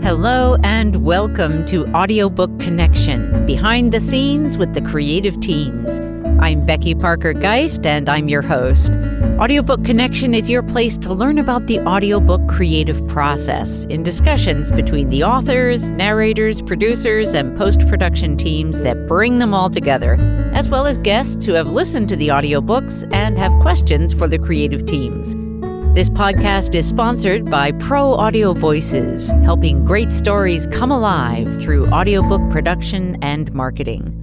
Hello and welcome to Audiobook Connection, behind the scenes with the creative teams. I'm Becky Parker Geist and I'm your host. Audiobook Connection is your place to learn about the audiobook creative process in discussions between the authors, narrators, producers, and post-production teams that bring them all together, as well as guests who have listened to the audiobooks and have questions for the creative teams. This podcast is sponsored by Pro Audio Voices, helping great stories come alive through audiobook production and marketing.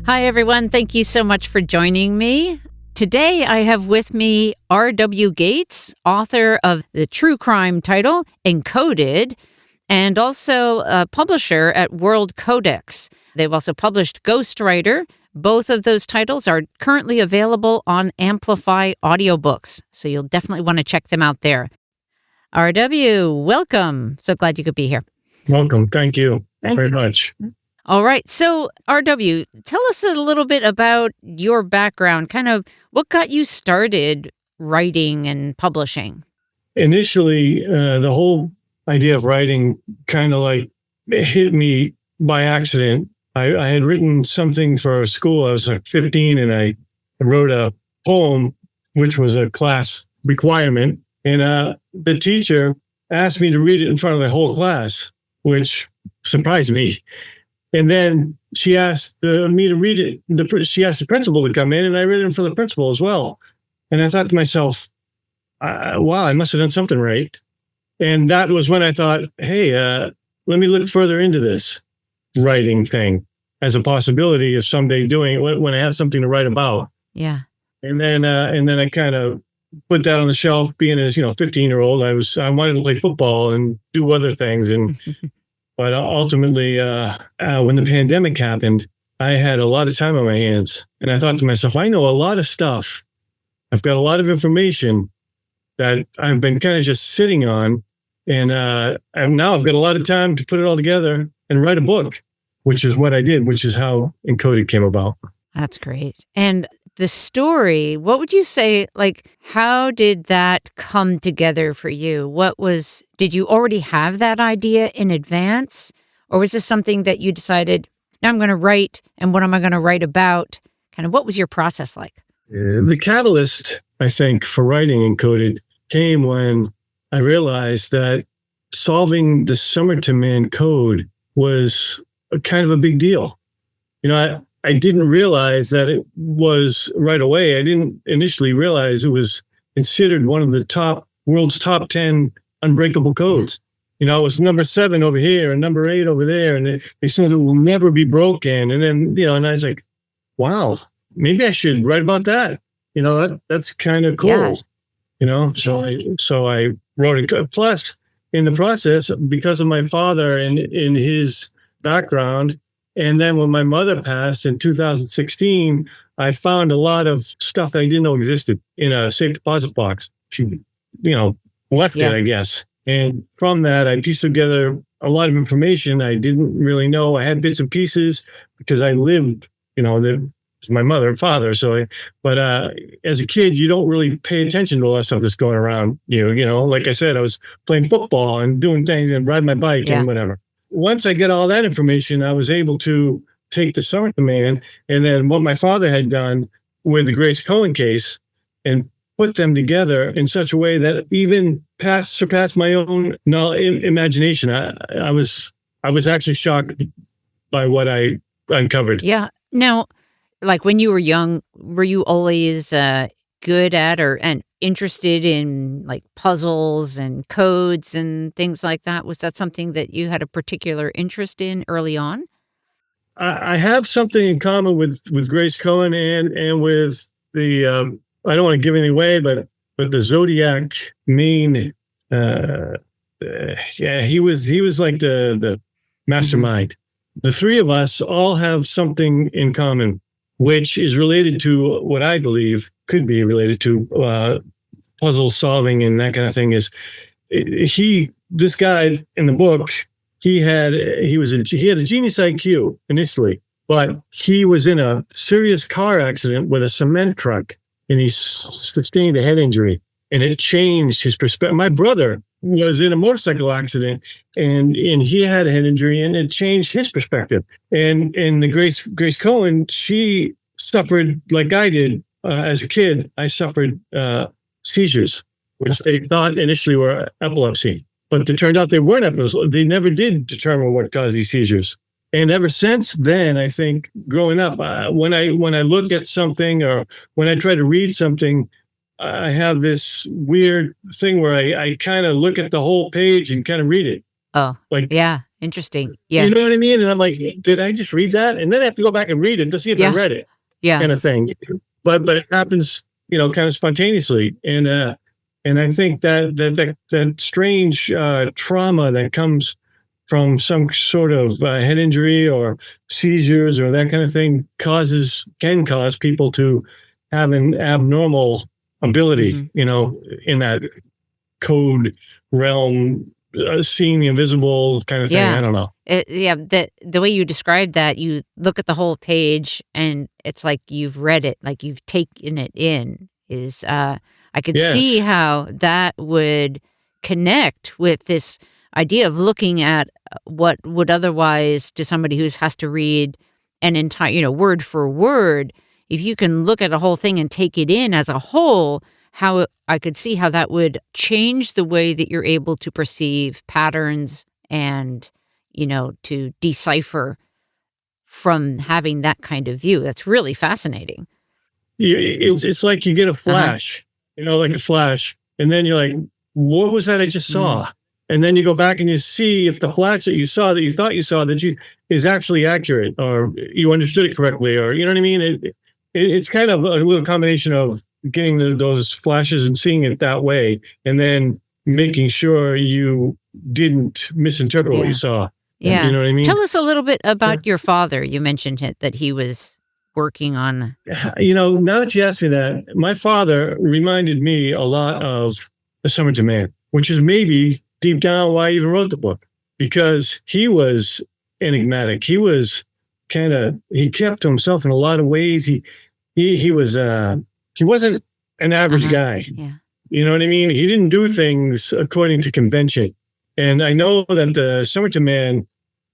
Hi, everyone. Thank you so much for joining me. Today, I have with me R.W. Gates, author of the true crime title, Encoded, and also a publisher at World Codex. They've also published Ghostwriter. Both of those titles are currently available on Amplify Audiobooks, so you'll definitely want to check them out there. R.W., welcome. So glad you could be here. Welcome. Thank you very much. All right. So, R.W., tell us a little bit about your background, kind of what got you started writing and publishing. Initially, the whole idea of writing kind of like hit me by accident. I had written something for school. I was like 15 and I wrote a poem, which was a class requirement. And the teacher asked me to read it in front of the whole class, which surprised me. And then she asked me to read it. She asked the principal to come in and I read it in front of the principal as well. And I thought to myself, wow, I must have done something right. And that was when I thought, hey, let me look further into this writing thing as a possibility of someday doing it when I have something to write about. Yeah. And then I kind of put that on the shelf. Being as 15-year-old, I wanted to play football and do other things. And but ultimately, when the pandemic happened, I had a lot of time on my hands, and I thought to myself, I know a lot of stuff. I've got a lot of information that I've been kind of just sitting on, and now I've got a lot of time to put it all together and write a book, which is what I did, which is how Encoded came about. That's great. And the story, what would you say, how did that come together for you? Did you already have that idea in advance? Or was this something that you decided, now I'm going to write, and what am I going to write about? Kind of what was your process like? The catalyst, I think, for writing Encoded came when I realized that solving the Somerton code was kind of a big deal. I didn't realize that it was right away. I didn't initially realize it was considered one of the world's top 10 unbreakable codes. It was number 7 over here and number 8 over there. And they said it will never be broken. And then, and I was like, wow, maybe I should write about that. That's kind of cool. Yeah. So I wrote it. Plus, in the process, because of my father and in his background, and then when my mother passed in 2016, I found a lot of stuff that I didn't know existed in a safe deposit box. She, left it, I guess. And from that, I pieced together a lot of information I didn't really know. I had bits and pieces because I lived, it was my mother and father. But as a kid, you don't really pay attention to all that stuff that's going around. Like I said, I was playing football and doing things and riding my bike and whatever. Once I get all that information, I was able to take the Somerton and then what my father had done with the Grace Cohen case and put them together in such a way that even surpassed my own imagination. I was actually shocked by what I uncovered. Yeah. Now, when you were young, were you always good at and interested in puzzles and codes and things like that? Was that something that you had a particular interest in early on? I have something in common with Grace Cohen and with the I don't want to give anything away, but the Zodiac main he was like the mastermind. The three of us all have something in common, which is related to what I believe could be related to puzzle solving and that kind of thing. This guy in the book, he had a genius IQ initially, but he was in a serious car accident with a cement truck and he sustained a head injury. and it changed his perspective. My brother was in a motorcycle accident, and he had a head injury, and it changed his perspective. And the Grace Cohen, she suffered like I did as a kid. I suffered seizures, which they thought initially were epilepsy, but it turned out they weren't epilepsy. They never did determine what caused these seizures. And ever since then, I think growing up, when I look at something or when I try to read something, I have this weird thing where I kind of look at the whole page and kind of read it. Oh, like, yeah. Interesting. Yeah. You know what I mean? And I'm like, did I just read that? And then I have to go back and read it to see if I read it. Yeah. Kind of thing. But it happens, kind of spontaneously. And I think that strange trauma that comes from some sort of head injury or seizures or that kind of thing can cause people to have an abnormal ability, in that code realm, seeing the invisible kind of thing. I don't know. The way you described that, you look at the whole page and it's like you've read it, like you've taken it in. I could see how that would connect with this idea of looking at what would otherwise, to somebody who has to read an entire, word for word, if you can look at a whole thing and take it in as a whole, how I could see how that would change the way that you're able to perceive patterns and, to decipher from having that kind of view. That's really fascinating. It's like you get a flash, like a flash, and then you're like, what was that I just saw? And then you go back and you see if the flash that you saw, that you thought you saw, is actually accurate, or you understood it correctly, or you know what I mean? It's kind of a little combination of getting those flashes and seeing it that way, and then making sure you didn't misinterpret what you saw. Yeah. You know what I mean? Tell us a little bit about your father. You mentioned that he was working on. Now that you asked me that, my father reminded me a lot of The Somerton Man, which is maybe deep down why I even wrote the book, because he was enigmatic. He was he kept to himself in a lot of ways. He wasn't an average guy. Yeah. You know what I mean? He didn't do things according to convention. And I know that the Somerton Man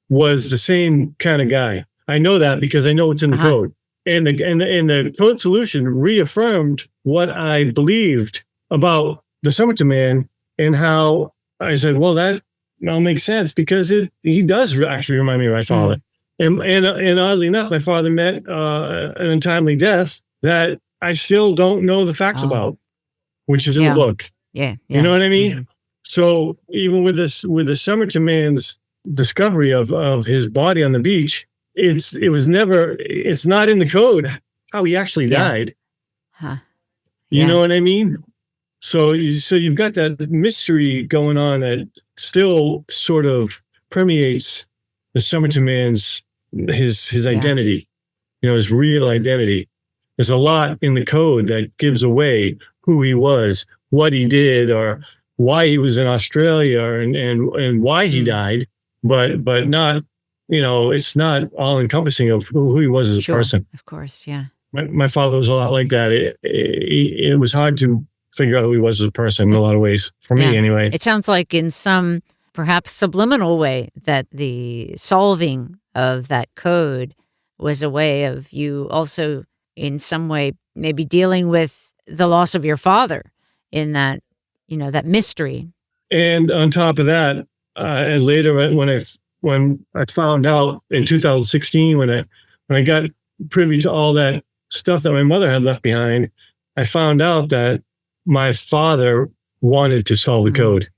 was the same kind of guy. I know that because I know it's in the code. And the code solution reaffirmed what I believed about the Somerton Man, and how I said, well, that now makes sense, because he does actually remind me of my father. And oddly enough, my father met an untimely death that I still don't know the facts about, which is in the book. Yeah. You know what I mean? So even with the Somerton Man's discovery of his body on the beach, it's not in the code how he actually died. You know what I mean? So you've got that mystery going on that still sort of permeates the Somerton Man's his identity, his real identity. There's a lot in the code that gives away who he was, what he did, or why he was in Australia, and why he died, but not, it's not all encompassing of who he was as a person. Of course, yeah. My father was a lot like that. It was hard to figure out who he was as a person in a lot of ways, for me anyway. It sounds like in some perhaps subliminal way that the solving of that code was a way of you also in some way maybe dealing with the loss of your father in that, that mystery. And on top of that, and later when I found out in 2016, when I got privy to all that stuff that my mother had left behind, I found out that my father wanted to solve the code.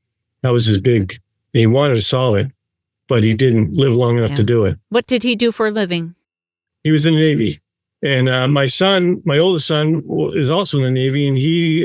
That was he wanted to solve it, but he didn't live long enough to do it. What did he do for a living? He was in the Navy. And my oldest son is also in the Navy, and he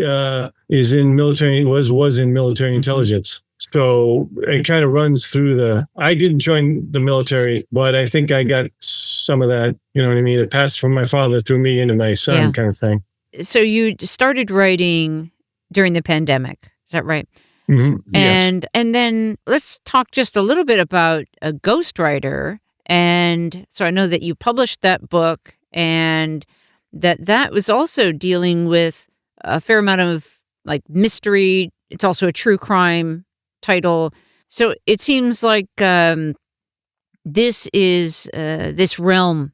is in military, was in military intelligence. So it kind of runs through I didn't join the military, but I think I got some of that, you know what I mean? It passed from my father through me into my son kind of thing. So you started writing during the pandemic, is that right? Mm-hmm. And then let's talk just a little bit about a ghostwriter. And so I know that you published that book, and that was also dealing with a fair amount of like mystery. It's also a true crime title. So it seems like this is this realm,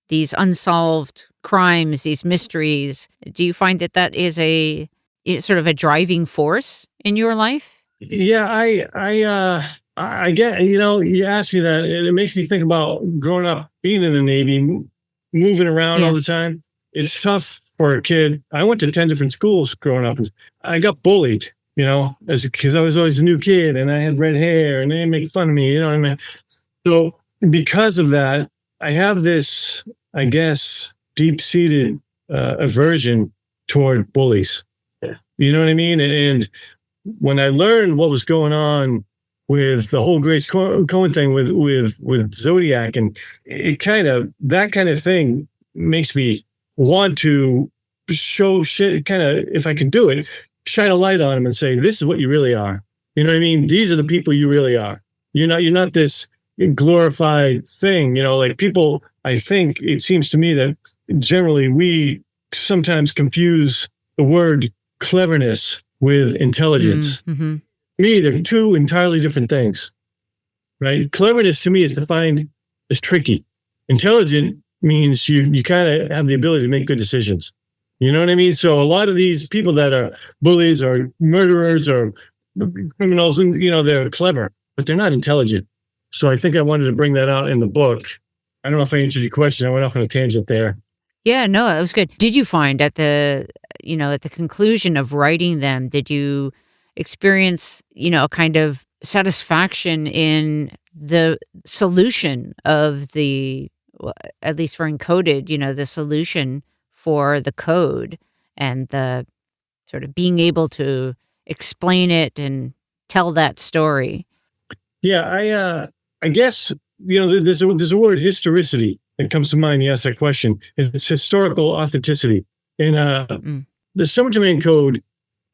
these unsolved crimes, these mysteries. Do you find that is sort of a driving force in your life? Yeah, I get, you asked me that, and it makes me think about growing up, being in the Navy, moving around all Yeah. the time. It's tough for a kid. I went to 10 different schools growing up. I got bullied, because I was always a new kid and I had red hair and they make fun of me, you know what I mean? So because of that, I have this, I guess, deep-seated aversion toward bullies. You know what I mean? And when I learned what was going on with the whole Grace Cohen thing with Zodiac, and that kind of thing makes me want to show shit, kind of, if I can do it, shine a light on them and say, this is what you really are. You know what I mean? These are the people you really are. You're not this glorified thing, like people, I think it seems to me that generally we sometimes confuse the word cleverness with intelligence. Mm-hmm. To me, they're two entirely different things, right? Cleverness to me is defined as tricky. Intelligent means you kind of have the ability to make good decisions. You know what I mean? So a lot of these people that are bullies or murderers or criminals, and they're clever, but they're not intelligent. So I think I wanted to bring that out in the book. I don't know if I answered your question. I went off on a tangent there. Yeah, no, it was good. Did you find at the conclusion of writing them, did you experience, a kind of satisfaction in the solution of at least for Encoded, the solution for the code and the sort of being able to explain it and tell that story? Yeah, I guess, there's a word, historicity, that comes to mind. You asked that question. It's historical authenticity. And the Summer Domain Code,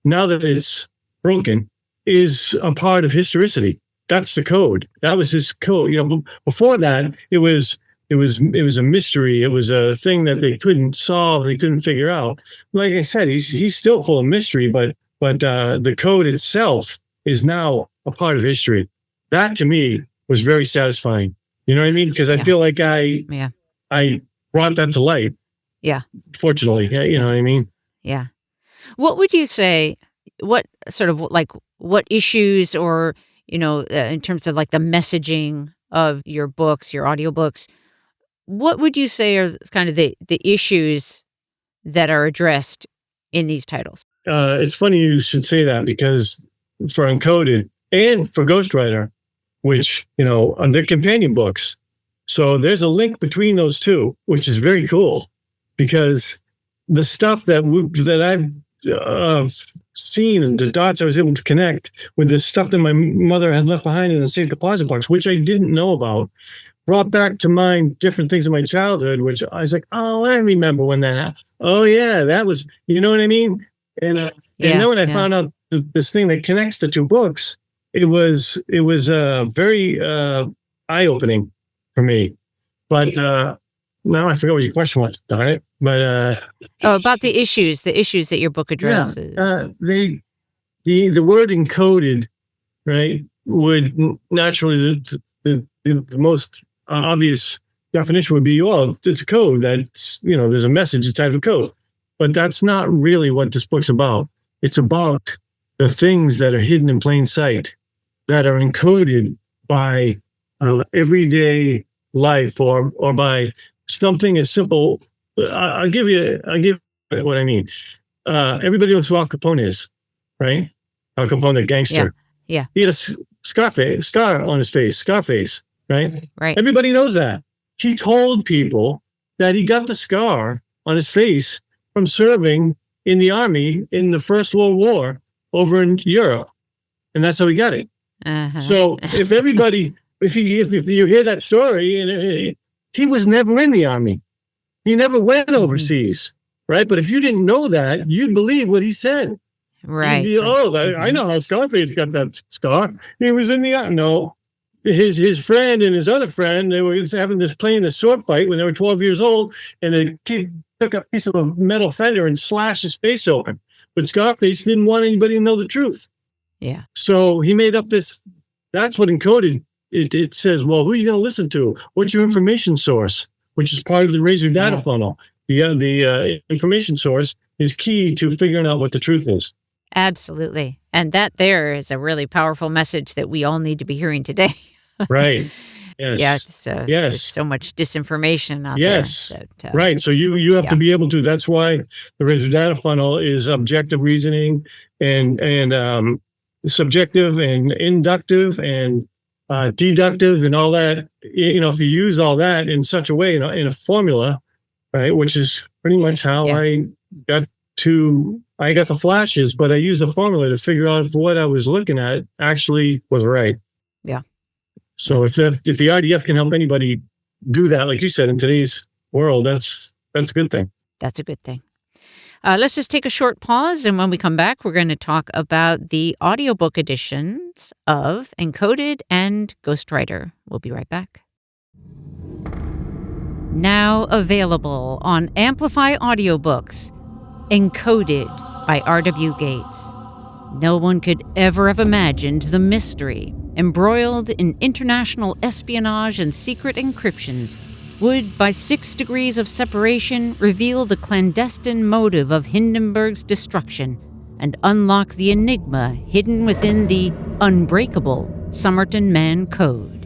now that it's broken, is a part of historicity. That's the code. That was his code. Before that, it was a mystery. It was a thing that they couldn't solve. They couldn't figure out. Like I said, he's still full of mystery, but the code itself is now a part of history. That to me was very satisfying. You know what I mean? Because I feel like I brought that to light. Yeah. Fortunately, you know what I mean? Yeah. What would you say, what sort of like, what issues or, in terms of like the messaging of your books, your audiobooks, what would you say are kind of the issues that are addressed in these titles? It's funny you should say that, because for Encoded and for Ghostwriter, which, are their companion books. So there's a link between those two, which is very cool, because the stuff that I've seen and the dots I was able to connect with the stuff that my mother had left behind in the safe deposit box, which I didn't know about, brought back to mind different things in my childhood, which I was like, oh, I remember when that happened. Oh, yeah, that was, you know what I mean? And then when I found out this thing that connects the two books, it was very eye-opening for me. But now I forgot what your question was, darn it. But about the issues that your book addresses. The word encoded, right, would naturally, the most obvious definition would be, it's a code that's, there's a message inside of a code. But that's not really what this book's about. It's about the things that are hidden in plain sight, that are encoded by everyday life or by something as simple. I'll give you what I mean. Everybody knows who Al Capone is, right? Al Capone, the gangster. Yeah. He had a scar on his face, Scarface, right? Right. Everybody knows that. He told people that he got the scar on his face from serving in the army in the First World War over in Europe. And that's how he got it. Uh-huh. So if you hear that story, and he was never in the army. He never went overseas, right? But if you didn't know that, you'd believe what he said. Right. I know how Scarface got that scar. He was in the army. No. His friend and his other friend, they were playing the sword fight when they were 12 years old, and the kid took a piece of a metal fender and slashed his face open. But Scarface didn't want anybody to know the truth. Yeah. So he made up this. That's what encoded. It says, well, who are you going to listen to? What's your information source? Which is part of the Razor data funnel. The information source is key to figuring out what the truth is. Absolutely. And that there is a really powerful message that we all need to be hearing today. Right. Yes. Yeah. Yes. There's so much disinformation out there. That, right. So you have to be able to. That's why the Razor data funnel is objective reasoning and subjective and inductive and deductive and all that. If you use all that in such a way, in a formula, right, which is pretty much how I got the flashes, but I used a formula to figure out if what I was looking at actually was right. Yeah. So if the IDF can help anybody do that, like you said, in today's world, that's a good thing. That's a good thing. Let's just take a short pause, and when we come back, we're going to talk about the audiobook editions of Encoded and Ghostwriter. We'll be right back. Now available on Amplify Audiobooks, Encoded by R.W. Gates. No one could ever have imagined the mystery, embroiled in international espionage and secret encryptions, would, by 6 degrees of separation, reveal the clandestine motive of Hindenburg's destruction and unlock the enigma hidden within the unbreakable Somerton Man Code.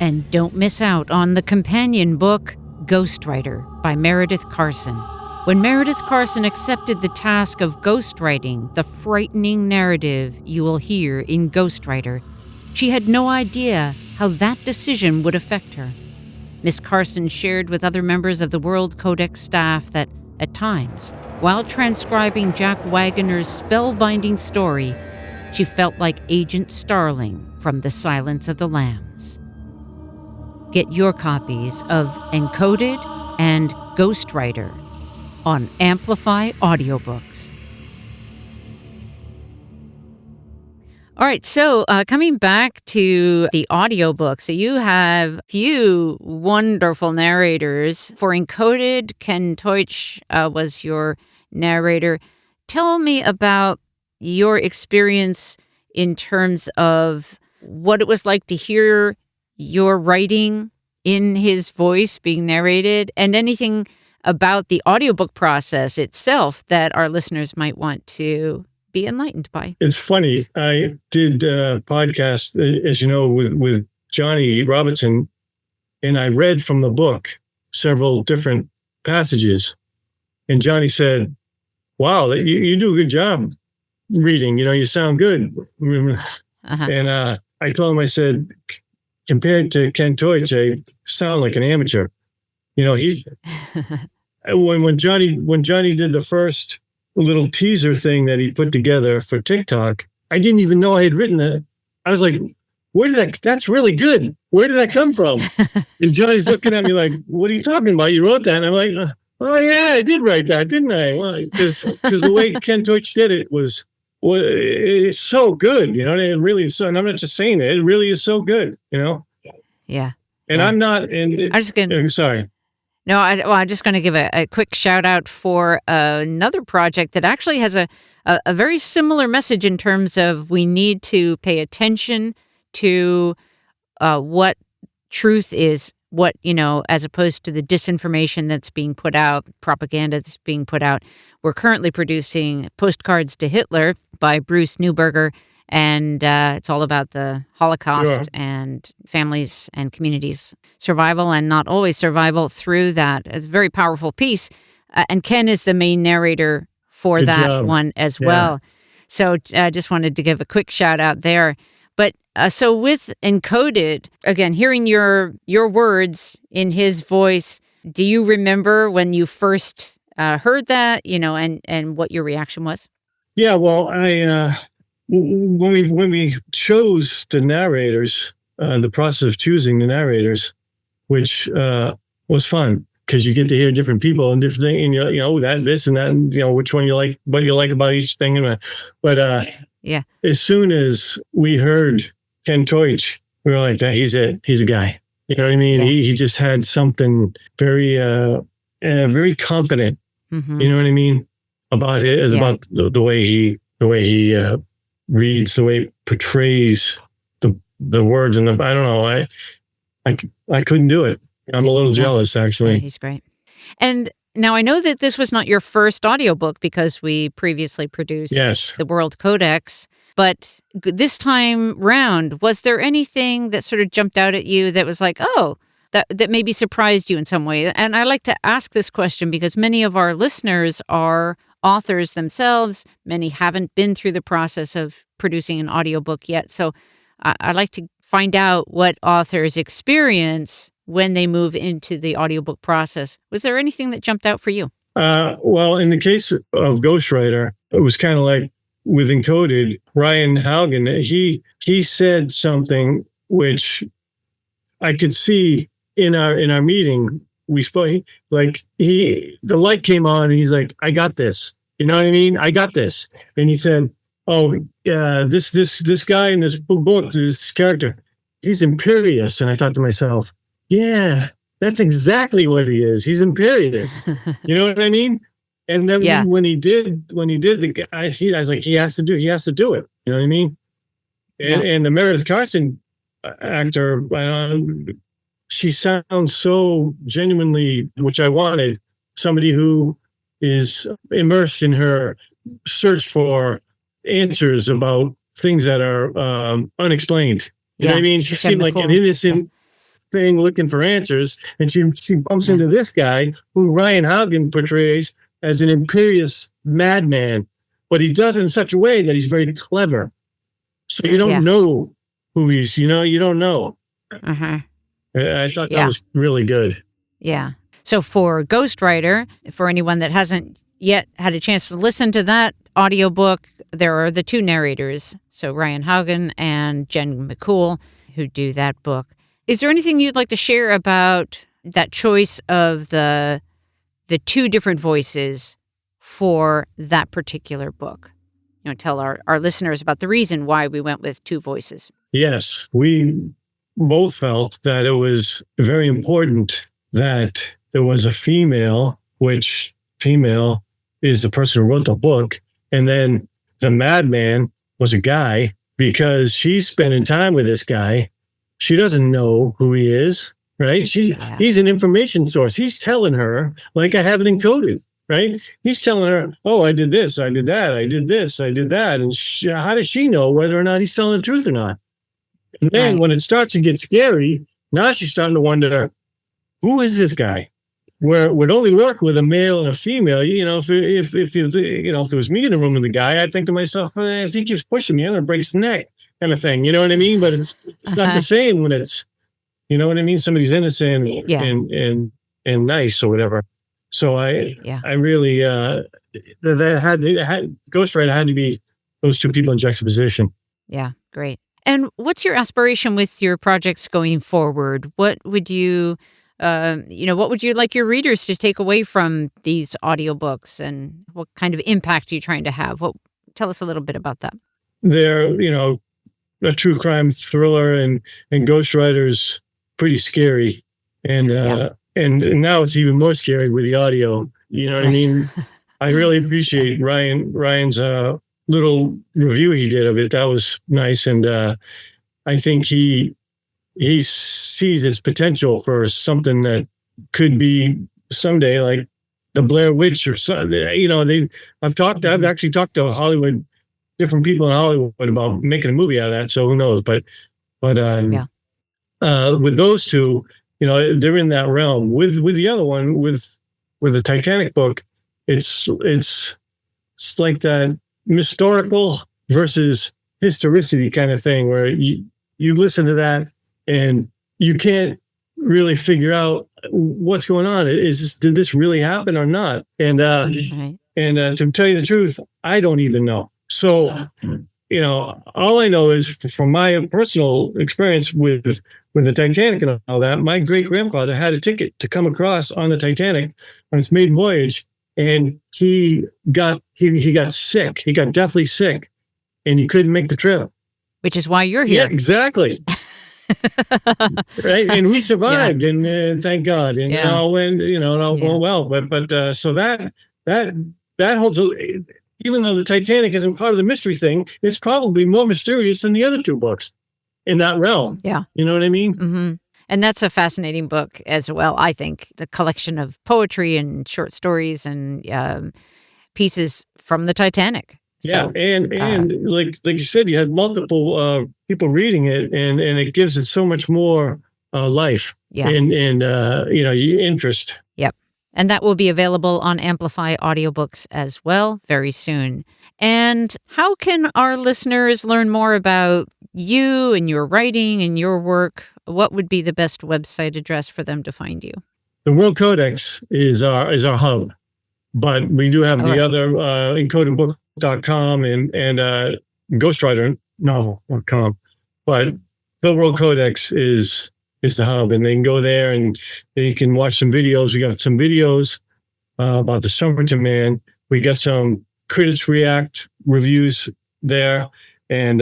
And don't miss out on the companion book, Ghostwriter by Meredith Carson. When Meredith Carson accepted the task of ghostwriting the frightening narrative you will hear in Ghostwriter, she had no idea how that decision would affect her. Miss Carson shared with other members of the World Codex staff that, at times, while transcribing Jack Wagoner's spellbinding story, she felt like Agent Starling from The Silence of the Lambs. Get your copies of Encoded and Ghostwriter on Amplify Audiobooks. All right, so coming back to the audiobook, so you have a few wonderful narrators. For Encoded, Ken Teutsch was your narrator. Tell me about your experience in terms of what it was like to hear your writing in his voice being narrated, and anything about the audiobook process itself that our listeners might want to be enlightened by. It's funny. I did a podcast, as you know, with Johnny Robinson, and I read from the book several different passages. And Johnny said, wow, you do a good job reading. You sound good. And I told him, I said, compared to Ken Teutsch, I sound like an amateur. When Johnny did the first little teaser thing that he put together for TikTok, I didn't even know I had written it. I was like, that's really good. Where did that come from? And Johnny's looking at me like, what are you talking about? You wrote that? And I'm like, oh yeah, I did write that, didn't I? Well, because the way Ken Teutsch did it was it's so good, it really is so, and I'm not just saying it really is so good, Yeah. And I'm not, sorry. No, I'm just going to give a quick shout out for another project that actually has a very similar message in terms of we need to pay attention to what truth is, as opposed to the disinformation that's being put out, propaganda that's being put out. We're currently producing Postcards to Hitler by Bruce Newberger, and it's all about the Holocaust and families and communities' survival, and not always survival through that. It's a very powerful piece. And Ken is the main narrator for Good that job. one as well. So I just wanted to give a quick shout out there. But so with Encoded, again, hearing your words in his voice, do you remember when you first heard that, and what your reaction was? Yeah, well, when we chose the narrators, the process of choosing the narrators, which was fun because you get to hear different people and different things, and that, this, and that, and which one you like, what you like about each thing. But as soon as we heard Ken Teutsch, we were like, he's it. He's a guy. You know what I mean? Yeah. He just had something very, very confident. Mm-hmm. You know what I mean? about it is about the way he reads, the way he portrays the words, and I don't know, I couldn't do it. I'm a little jealous, actually. Yeah, he's great. And now I know that this was not your first audiobook because we previously produced the World Codex, but this time round, was there anything that sort of jumped out at you that was like, oh, that maybe surprised you in some way? And I like to ask this question because many of our listeners are authors themselves. Many haven't been through the process of producing an audiobook yet. So I like to find out what authors experience when they move into the audiobook process. Was there anything that jumped out for you? Well, in the case of Ghostwriter, it was kind of like with Encoded, Ryan Haugen, he said something which I could see in our meeting. We spoke, like the light came on and he's like, I got this. You know what I mean? I got this. And he said, oh, this guy in this book, this character, he's imperious. And I thought to myself, yeah, that's exactly what he is. He's imperious. You know what I mean? And then when he did the guy, I was like, he has to do it. You know what I mean? And the Meredith Carson actor, she sounds so genuinely, which I wanted, somebody who is immersed in her search for answers about things that are unexplained. You know what I mean? She seemed like an innocent thing looking for answers, and she bumps into this guy who Ryan Haugen portrays as an imperious madman, but he does it in such a way that he's very clever. So you don't know who he's, you don't know. I thought that was really good. Yeah. So for Ghostwriter, for anyone that hasn't yet had a chance to listen to that audiobook, there are the two narrators, so Ryan Haugen and Jen McCool, who do that book. Is there anything you'd like to share about that choice of the two different voices for that particular book? Tell our listeners about the reason why we went with two voices. Yes, we both felt that it was very important that there was a female, which female is the person who wrote the book, and then the madman was a guy because she's spending time with this guy. She doesn't know who he is, right? He's an information source. He's telling her, like I have it encoded, right? He's telling her, oh, I did this, I did that, I did this, I did that. And how does she know whether or not he's telling the truth or not? And then when it starts to get scary, now she's starting to wonder, who is this guy? Where it would only work with a male and a female. If there was me in the room with the guy, I'd think to myself, if he keeps pushing me, I'm going to break his neck, kind of thing. You know what I mean? But it's not the same when it's, you know what I mean? Somebody's innocent and nice or whatever. So I really, Ghostwriter had to be those two people in juxtaposition. Yeah, great. And what's your aspiration with your projects going forward? What would you, what would you like your readers to take away from these audiobooks, and what kind of impact are you trying to have? Tell us a little bit about that. They're, a true crime thriller, and Ghostwriter's pretty scary. And now it's even more scary with the audio. You know what I mean? I really appreciate Ryan's little review he did of it. That was nice. And I think he sees its potential for something that could be someday like the Blair Witch or something. I've actually talked to different people in Hollywood about making a movie out of that. So who knows? But with those two, they're in that realm. With the other one, with the Titanic book, it's like that historical versus historicity kind of thing, where you listen to that and you can't really figure out what's going on. Did this really happen or not? And to tell you the truth, I don't even know. So, all I know is from my personal experience with the Titanic and all that, my great grandfather had a ticket to come across on the Titanic on its maiden voyage. And he got sick. He got deathly sick, and he couldn't make the trip. Which is why you're here. Yeah, exactly. Right, and we survived, and thank God, and it all went well. But so that that holds, even though the Titanic isn't part of the mystery thing, it's probably more mysterious than the other two books in that realm. Yeah. You know what I mean? Mm-hmm. And that's a fascinating book as well, I think. The collection of poetry and short stories and pieces from the Titanic. Yeah, So, and like you said, you had multiple people reading it, and it gives it so much more life and interest. Yep. And that will be available on Amplify audiobooks as well very soon. And how can our listeners learn more about you and your writing and your work? What would be the best website address for them to find you? The World Codex is our hub, but we do have the other encodedbook.com and ghostwriternovel.com. But the World Codex is the hub, and they can go there and they can watch some videos. We got some videos about the Somerton Man. We got some Critics React reviews there, and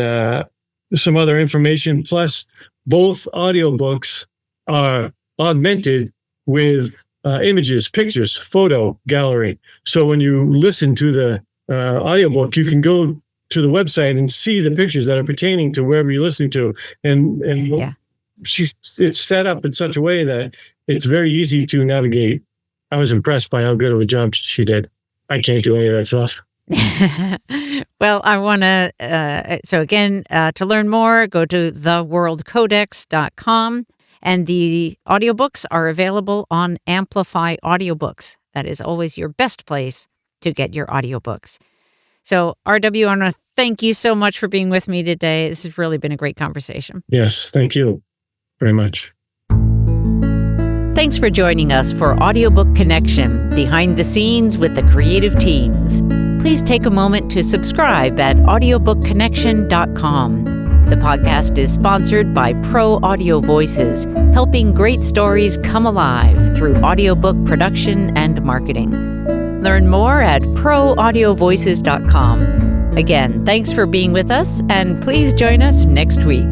some other information. Plus, both audiobooks are augmented with images, pictures, photo gallery. So when you listen to the audiobook, you can go to the website and see the pictures that are pertaining to wherever you're listening to. And it's set up in such a way that it's very easy to navigate. I was impressed by how good of a job she did. I can't do any of that stuff. Well, I want to, so again, to learn more, go to theworldcodex.com. And the audiobooks are available on Amplify Audiobooks. That is always your best place to get your audiobooks. So, RW, I want to thank you so much for being with me today. This has really been a great conversation. Yes, thank you very much. Thanks for joining us for Audiobook Connection, behind the scenes with the creative teams. Please take a moment to subscribe at audiobookconnection.com. The podcast is sponsored by Pro Audio Voices, helping great stories come alive through audiobook production and marketing. Learn more at proaudiovoices.com. Again, thanks for being with us, and please join us next week.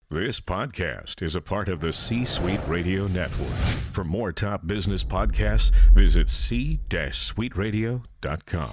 This podcast is a part of the C-Suite Radio Network. For more top business podcasts, visit c-suiteradio.com.